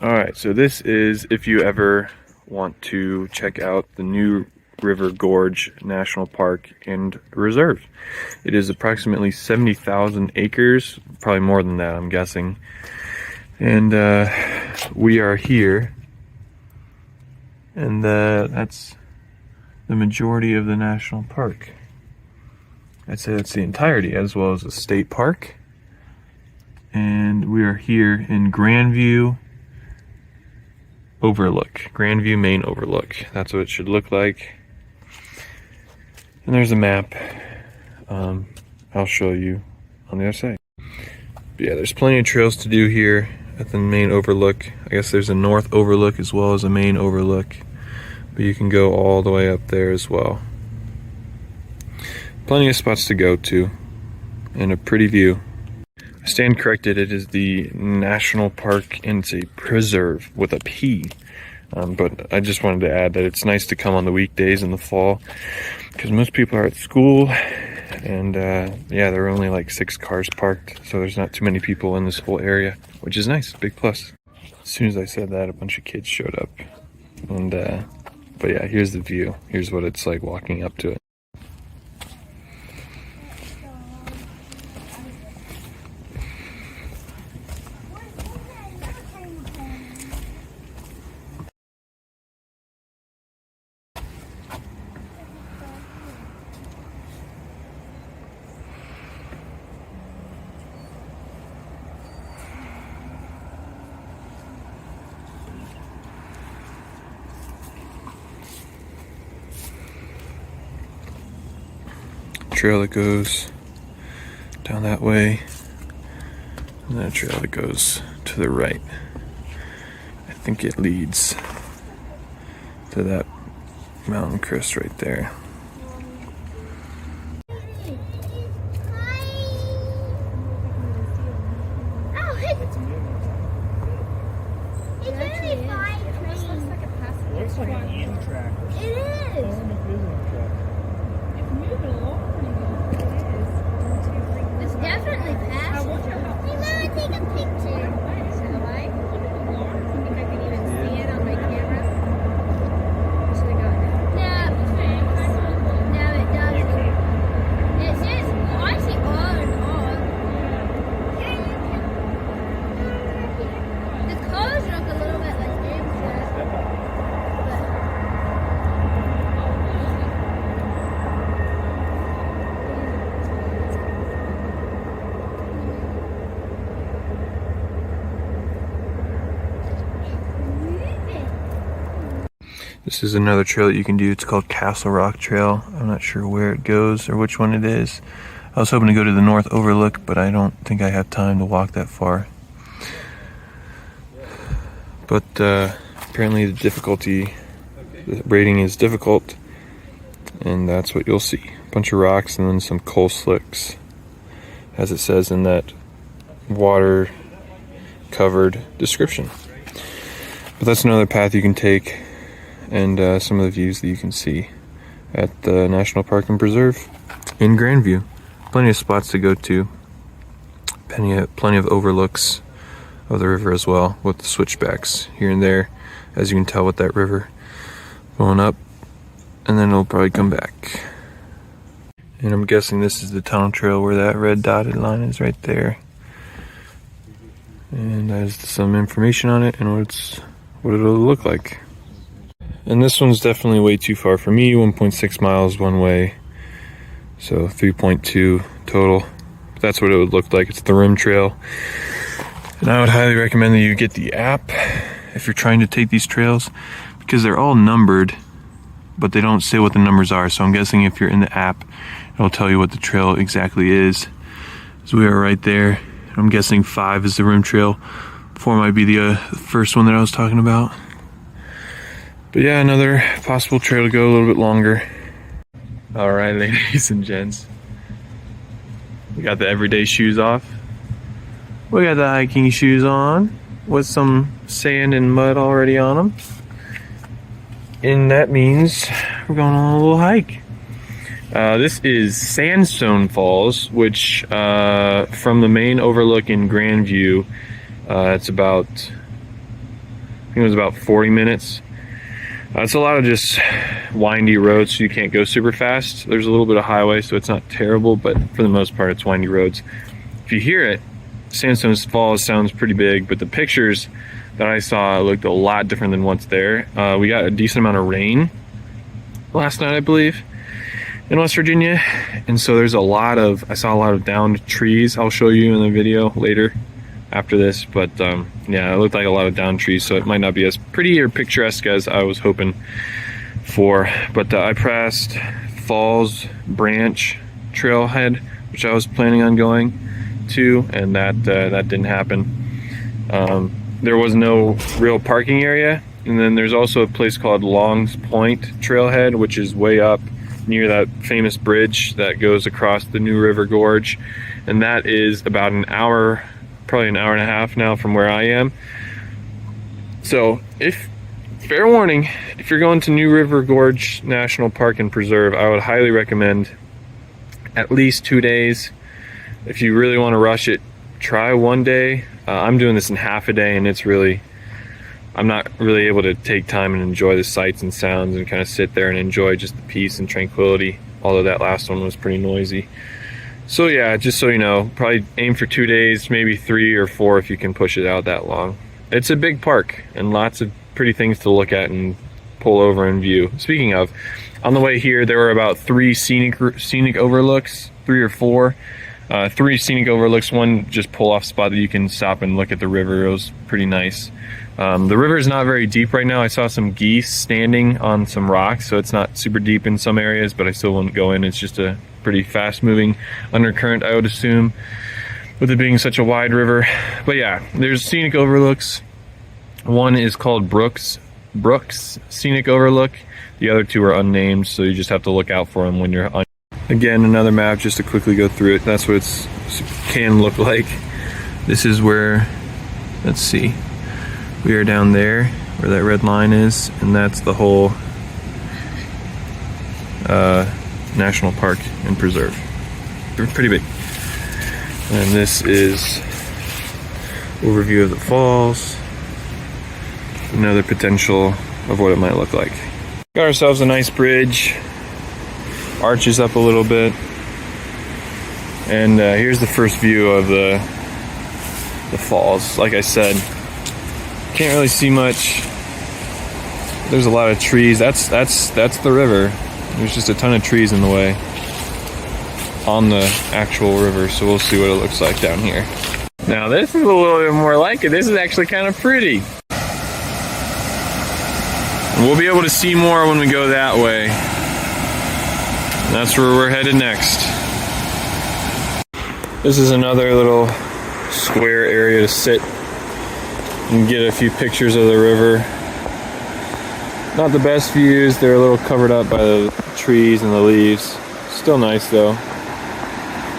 Alright, so this is if you ever want to check out the new River Gorge National Park and Reserve. It is approximately 70,000 acres, probably more than that, I'm guessing. And we are here, and that's the majority of the national park. I'd say that's the entirety, as well as a state park. And we are here in Grandview, Overlook. Grandview main Overlook. That's what it should look like. And there's a map. I'll show you on the other side. But yeah, there's plenty of trails to do here at the main Overlook. I guess there's a north Overlook as well as a main Overlook. But you can go all the way up there as well. Plenty of spots to go to. And a pretty view. I stand corrected, it is the National Park and it's a preserve with a P. But I just wanted to add that it's nice to come on the weekdays in the fall because most people are at school and yeah, there are only like 6 cars parked, so there's not too many people in this whole area, which is nice, big plus. As soon as I said that, a bunch of kids showed up. And but yeah, here's the view. Here's what it's like walking up to it. Trail that goes down that way, and then a trail that goes to the right. I think it leads to that mountain crest right there. Looks like an Amtrak or something. It is. It's moving along pretty good. It's definitely past. Hey, Mama, take a picture. Shall I? Look at the lawn. I think I can even see it on my camera. Should I go now? No, it doesn't. It says, oh, I see on and on. The colors look a little bit like Amtrak. This is another trail that you can do. It's called Castle Rock Trail. I'm not sure where it goes or which one it is. I was hoping to go to the North Overlook, but I don't think I have time to walk that far. But apparently the rating is difficult, and that's what you'll see. A bunch of rocks and then some coal slicks, as it says in that water-covered description. But that's another path you can take, and some of the views that you can see at the National Park and Preserve in Grandview. Plenty of spots to go to. Plenty of overlooks of the river as well, with the switchbacks here and there, as you can tell with that river going up, and then it'll probably come back. And I'm guessing this is the tunnel trail where that red dotted line is right there. And there's some information on it and what it'll look like. And this one's definitely way too far for me, 1.6 miles one way, so 3.2 total. But that's what it would look like. It's the rim trail. And I would highly recommend that you get the app if you're trying to take these trails, because they're all numbered, but they don't say what the numbers are. So I'm guessing if you're in the app, it'll tell you what the trail exactly is. So we are right there. I'm guessing 5 is the rim trail. 4 might be the first one that I was talking about. But yeah, another possible trail to go a little bit longer. All right, ladies and gents. We got the everyday shoes off. We got the hiking shoes on with some sand and mud already on them. And that means we're going on a little hike. This is Sandstone Falls, which from the main overlook in Grandview, it's about think it was about 40 minutes. It's a lot of just windy roads, so you can't go super fast. There's a little bit of highway, so it's not terrible, but for the most part, it's windy roads. If you hear it, Sandstone Falls sounds pretty big, but the pictures that I saw looked a lot different than what's there. We got a decent amount of rain last night, I believe, in West Virginia, and so there's I saw a lot of downed trees. I'll show you in the video later after this, but yeah, it looked like a lot of downed trees, so it might not be as pretty or picturesque as I was hoping for. But I passed Falls Branch Trailhead, which I was planning on going to, and that didn't happen. There was no real parking area, and then there's also a place called Longs Point Trailhead, which is way up near that famous bridge that goes across the New River Gorge, and that is about an hour, probably an hour and a half now from where I am. So fair warning, if you're going to New River Gorge National Park and Preserve, I would highly recommend at least 2 days. If you really want to rush it, try one day. I'm doing this in half a day, and I'm not really able to take time and enjoy the sights and sounds and kind of sit there and enjoy just the peace and tranquility, although that last one was pretty noisy. So yeah, just so you know, probably aim for 2 days, maybe 3 or 4 if you can push it out that long. It's a big park and lots of pretty things to look at and pull over and view. Speaking of, on the way here, there were about 3 scenic overlooks, 3 or 4. 3 scenic overlooks, one just pull off spot that you can stop and look at the river. It was pretty nice. The river is not very deep right now. I saw some geese standing on some rocks, so it's not super deep in some areas, but I still wouldn't go in. It's just a pretty fast moving undercurrent, I would assume, with it being such a wide river. But yeah, there's scenic overlooks. One is called Brooks Scenic Overlook. The other 2 are unnamed, so you just have to look out for them when you're on. Again, another map just to quickly go through it. That's what it can look like. This is where, let's see, we are down there where that red line is, and that's the whole national park and preserve. They're pretty big. And this is overview of the falls. Another potential of what it might look like. Got ourselves a nice bridge. Arches up a little bit. And here's the first view of the falls. Like I said, can't really see much. There's a lot of trees. That's the river. There's just a ton of trees in the way on the actual river, so we'll see what it looks like down here. Now this is a little bit more like it. This is actually kind of pretty. And we'll be able to see more when we go that way. That's where we're headed next. This is another little square area to sit and get a few pictures of the river. Not the best views, they're a little covered up by the trees and the leaves. Still nice though,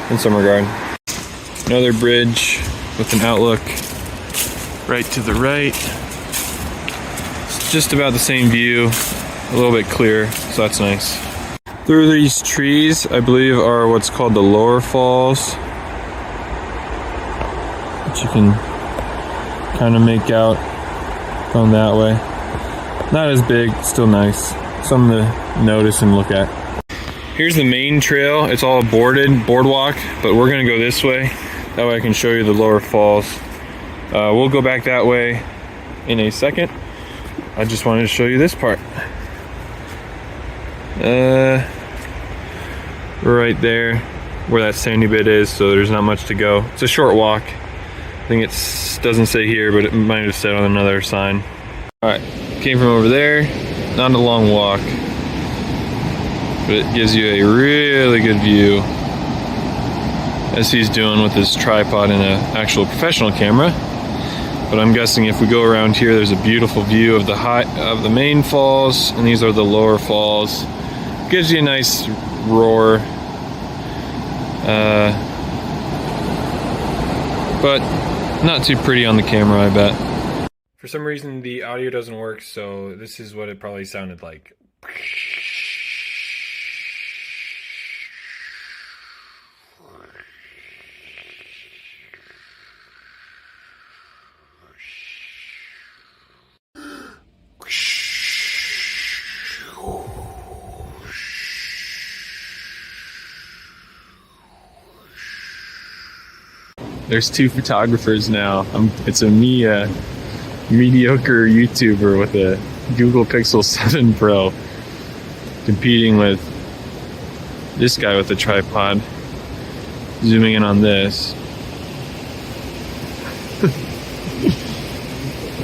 in some regard. Another bridge with an outlook right to the right. It's just about the same view, a little bit clearer, so that's nice. Through these trees, I believe, are what's called the lower falls, which you can kind of make out going that way. Not as big, still nice. Something to notice and look at. Here's the main trail. It's all boardwalk, but we're gonna go this way. That way I can show you the lower falls. We'll go back that way in a second. I just wanted to show you this part. Right there where that sandy bit is, so there's not much to go. It's a short walk. I think it doesn't say here, but it might have said on another sign. Alright, came from over there. Not a long walk, but it gives you a really good view, as he's doing with his tripod and an actual professional camera. But I'm guessing if we go around here, there's a beautiful view of the main falls, and these are the lower falls. Gives you a nice roar, but not too pretty on the camera, I bet. For some reason the audio doesn't work, so this is what it probably sounded like. There's two photographers now. It's a mediocre YouTuber with a Google Pixel 7 Pro competing with this guy with a tripod. Zooming in on this.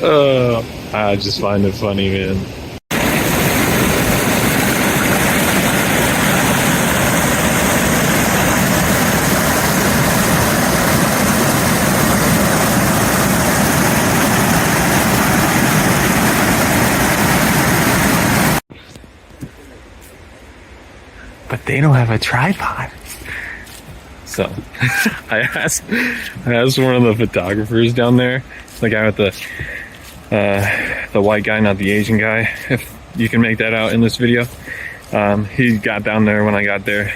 Oh, I just find it funny, man. But they don't have a tripod. So I asked one of the photographers down there, the guy with the white guy, not the Asian guy, if you can make that out in this video. He got down there when I got there.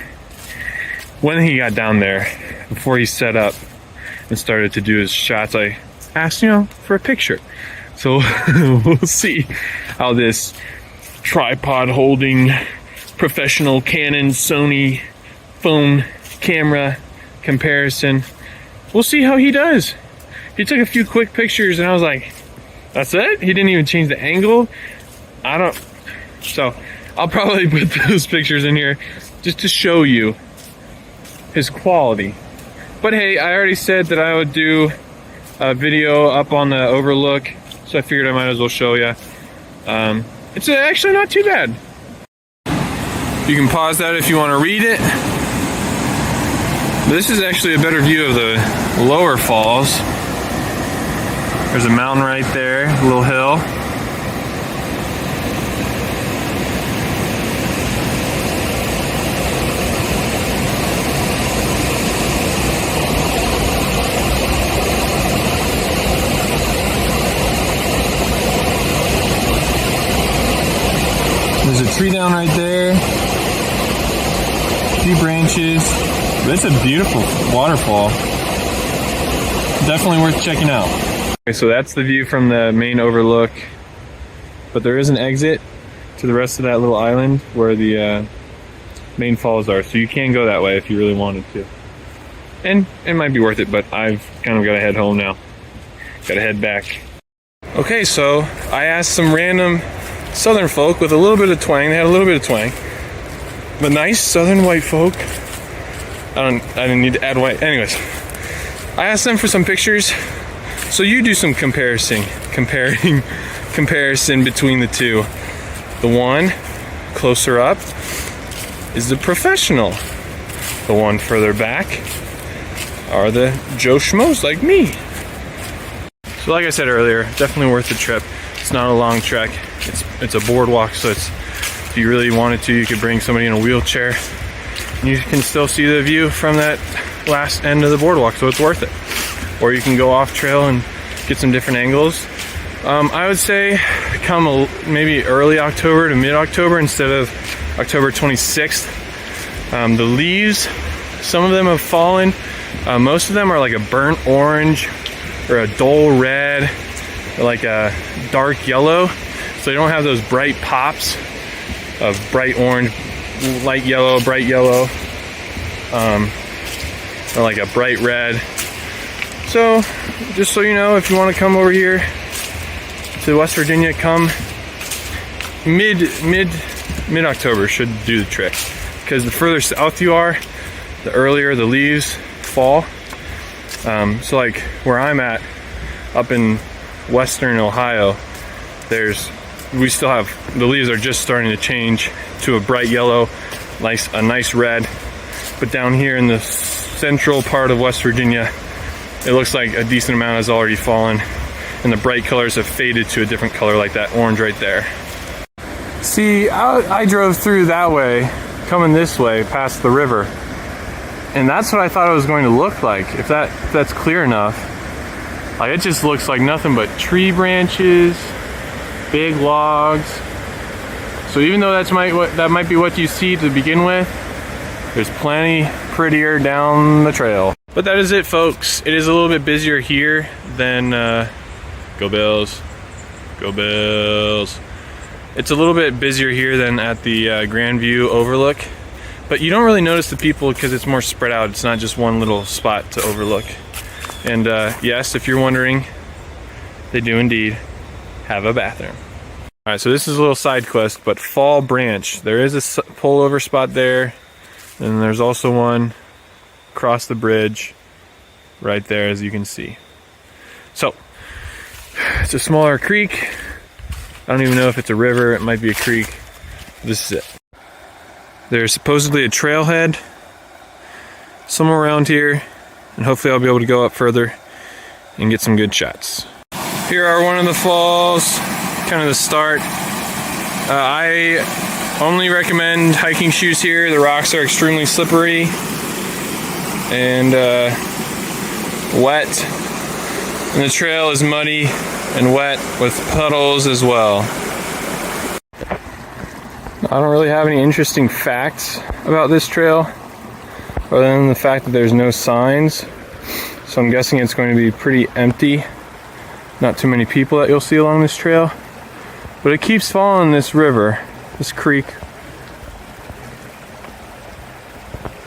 When he got down there, before he set up and started to do his shots, I asked, for a picture. So we'll see how this tripod holding professional Canon Sony phone camera comparison. We'll see how he does. He took a few quick pictures and I was like, that's it? He didn't even change the angle? So I'll probably put those pictures in here just to show you his quality. But hey, I already said that I would do a video up on the Overlook, so I figured I might as well show you. It's actually not too bad. You can pause that if you want to read it. This is actually a better view of the lower falls. There's a mountain right there, a little hill. There's a tree down right there. A few branches. It's a beautiful waterfall. Definitely worth checking out. Okay, so that's the view from the main overlook. But there is an exit to the rest of that little island where the main falls are. So you can go that way if you really wanted to. And it might be worth it, but I've kind of got to head home now. Got to head back. Okay, so I asked some random southern folk with a little bit of twang. They had a little bit of twang. But nice southern white folk. I didn't need to add white. Anyways, I asked them for some pictures. So you do some comparison between the two. The one closer up is the professional. The one further back are the Joe Schmoes like me. So like I said earlier, definitely worth the trip. It's not a long trek. It's a boardwalk, so if you really wanted to, you could bring somebody in a wheelchair. And you can still see the view from that last end of the boardwalk, so it's worth it. Or you can go off trail and get some different angles. I would say come maybe early October to mid-October instead of October 26th. The leaves, some of them have fallen. Most of them are like a burnt orange or a dull red or like a dark yellow. So they don't have those bright pops of bright orange, light yellow, bright yellow, or like a bright red. So just so you know, if you want to come over here to West Virginia, come mid-October should do the trick, because the further south you are, the earlier the leaves fall. So like where I'm at up in western Ohio, we still have, the leaves are just starting to change to a bright yellow, a nice red. But down here in the central part of West Virginia, it looks like a decent amount has already fallen, and the bright colors have faded to a different color, like that orange right there. See, I drove through that way, coming this way past the river, and that's what I thought it was going to look like. If that's clear enough, like it just looks like nothing but tree branches, big logs. So even though that might be what you see to begin with, there's plenty prettier down the trail. But that is it, folks. It is a little bit busier here than go Bills, go Bills. It's a little bit busier here than at the Grandview Overlook, but you don't really notice the people because it's more spread out. It's not just one little spot to overlook. And yes, if you're wondering, they do indeed have a bathroom. All right, so this is a little side quest, but Fall Branch. There is a pullover spot there, and there's also one across the bridge right there, as you can see. So it's a smaller creek. I don't even know if it's a river. It might be a creek. This is it. There's supposedly a trailhead somewhere around here, and hopefully I'll be able to go up further and get some good shots. Here are one of the falls, kind of the start. I only recommend hiking shoes here. The rocks are extremely slippery and wet, and the trail is muddy and wet with puddles as well. I don't really have any interesting facts about this trail other than the fact that there's no signs, so I'm guessing it's going to be pretty empty. Not too many people that you'll see along this trail, but it keeps following this river, this creek,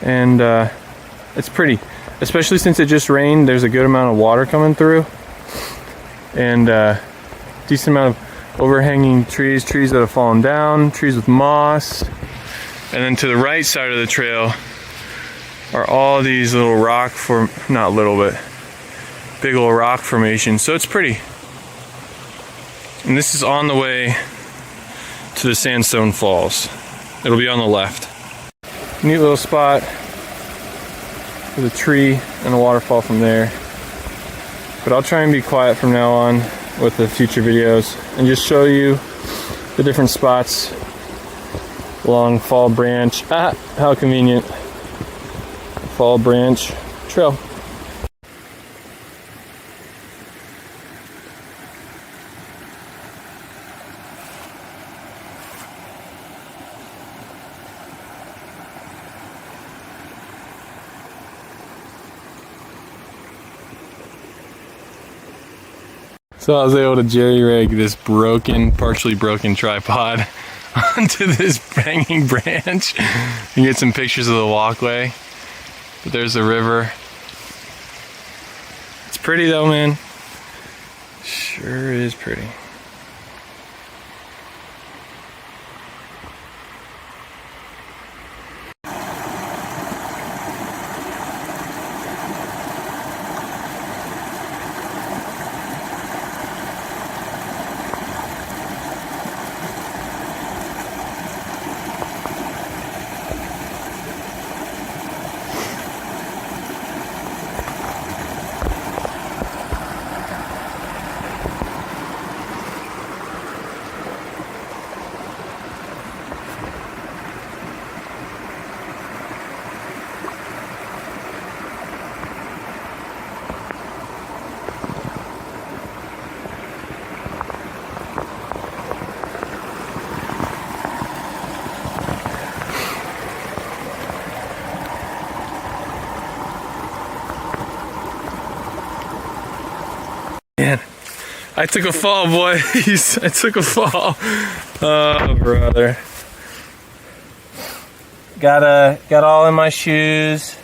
and it's pretty, especially since it just rained. There's a good amount of water coming through, and decent amount of overhanging trees that have fallen down, trees with moss. And then to the right side of the trail are all these little rock not little, but big old rock formations. So it's pretty. And this is on the way to the Sandstone Falls. It'll be on the left. Neat little spot with a tree and a waterfall from there. But I'll try and be quiet from now on with the future videos and just show you the different spots along Fall Branch. How convenient. Fall Branch Trail. So I was able to jerry-rig this partially broken tripod onto this hanging branch and get some pictures of the walkway. But there's the river. It's pretty though, man. Sure is pretty. Man, I took a fall, boys. I took a fall. Oh, brother. Got all in my shoes.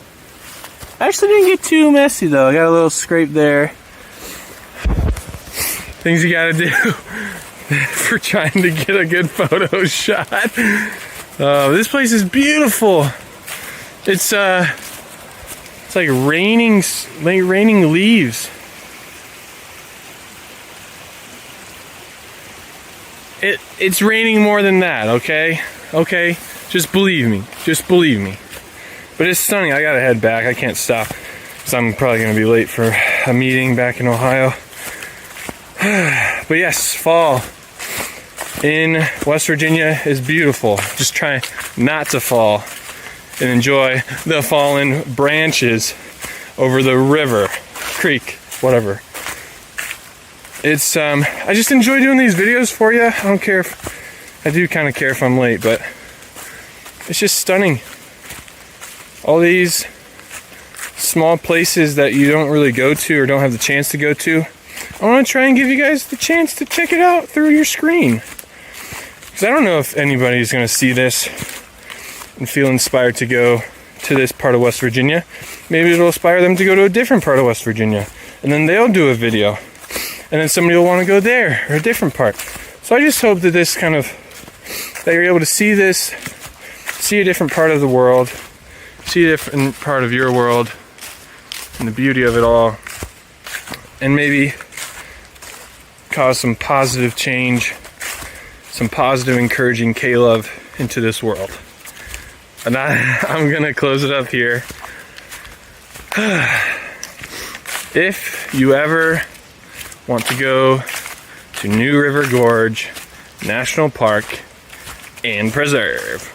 I actually didn't get too messy though. I got a little scrape there. Things you gotta do for trying to get a good photo shot. This place is beautiful. It's like raining leaves. It's raining more than that, okay? Okay? Just believe me. Just believe me. But it's stunning. I gotta head back. I can't stop because I'm probably gonna be late for a meeting back in Ohio. But yes, fall in West Virginia is beautiful. Just try not to fall and enjoy the fallen branches over the river, creek, whatever. It's I just enjoy doing these videos for you. I don't care if I do kind of care if I'm late, but it's just stunning. All these small places that you don't really go to or don't have the chance to go to, I want to try and give you guys the chance to check it out through your screen. Because I don't know if anybody's going to see this and feel inspired to go to this part of West Virginia. Maybe it'll inspire them to go to a different part of West Virginia. and then they'll do a video, and then somebody will want to go there or a different part. So I just hope that this kind of, that you're able to see this, see a different part of the world, see a different part of your world and the beauty of it all, and maybe cause some positive change, some positive encouraging K-love into this world. And I'm gonna close it up here. If you ever want to go to New River Gorge National Park and Preserve,